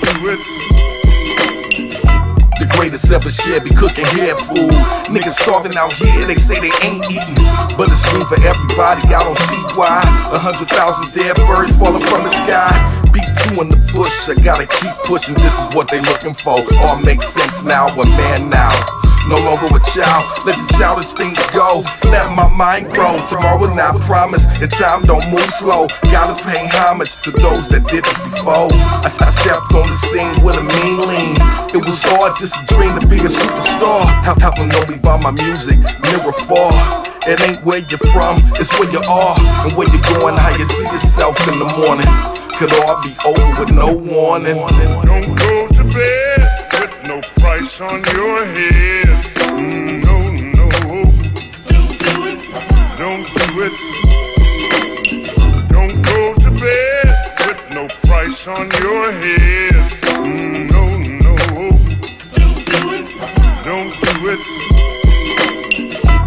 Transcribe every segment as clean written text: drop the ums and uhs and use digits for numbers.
do it. The greatest ever shared be cooking hair food. Niggas starving out here, they say they ain't eating, but it's room for everybody, I don't see why. 100,000 dead birds falling from the sky. Beat 2 in the bush, I gotta keep pushing, this is what they looking for. All makes sense now, a man now, no longer a child. Let the childish things go, let my mind grow. Tomorrow not promise, and time don't move slow. Gotta pay homage to those that did this before. I stepped on the scene with a mean lean. It was hard just a dream to be a superstar. Have them know me by my music, mirror fall. It ain't where you're from, it's where you are. And where you're going, how you see yourself in the morning. Could all be over with no warning. Don't go to bed with no price on your head. No, no. Don't do it. Don't go to bed with no price on your head. No, no. Don't do it.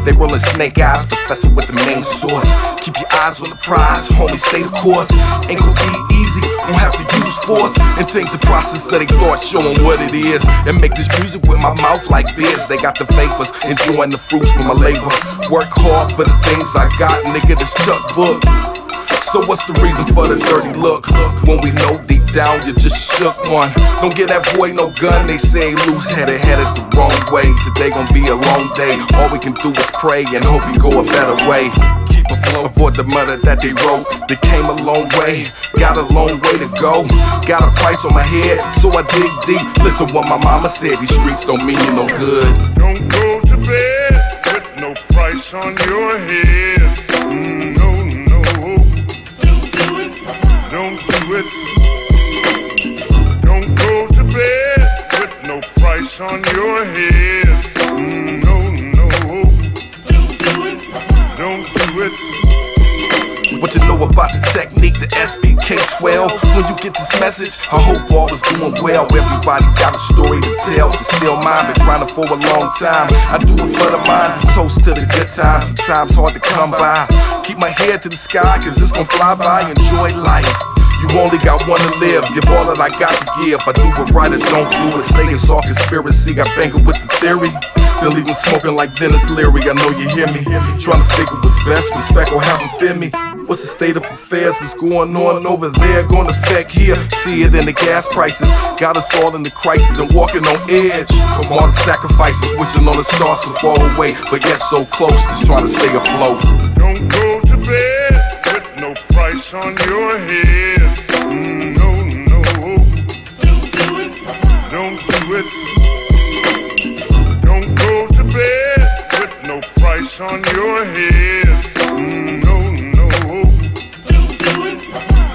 They rollin' snake eyes, professor with the main source. Keep your eyes on the prize, homie, stay the course. Ain't gon' be easy, won't have to use force. And change the process of they thoughts, show 'em what it is. And make this music with my mouth like this. They got the vapors, enjoying the fruits from my labor. Work hard for the things I got, nigga, this Chuck book. So what's the reason for the dirty look? When we know deep down you just shook one. Don't give that boy no gun, they say loose-headed, headed the wrong way. Today gon' be a long day, all we can do is pray and hope you go a better way. Keep afloat, avoid the murder that they wrote. They came a long way, got a long way to go. Got a price on my head, so I dig deep. Listen what my mama said, these streets don't mean you no good. Don't go to bed with no price on your head. No, no. Don't do it. Don't go to bed with no price on your head. No, no. Don't do it. What you know about the technique, the SBK12? When you get this message, I hope all is doing well. Everybody got a story to tell, to steal mine. Been grinding for a long time. I do it for the minds and toast to the good times. Sometimes hard to come by. Keep my head to the sky, cause it's gon' fly by. Enjoy life. You only got one to live, give all that I got to give. I do it right or don't do it, say it's all conspiracy. Got banging with the theory, they'll leave me smoking like Dennis Leary. I know you hear me, trying to figure what's best, respect or have them fear me. What's the state of affairs that's going on over there, gonna affect here? See it in the gas prices, got us all in the crisis and walking on edge. From all the sacrifices, wishing on the stars to fall away, but yet so close, just trying to stay afloat. Don't go to bed with no price on your head. No, no. Don't do it. Don't go to bed with no price on your head. No, no.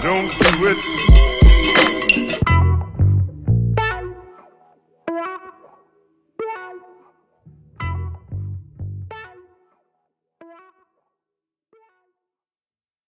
Don't do it.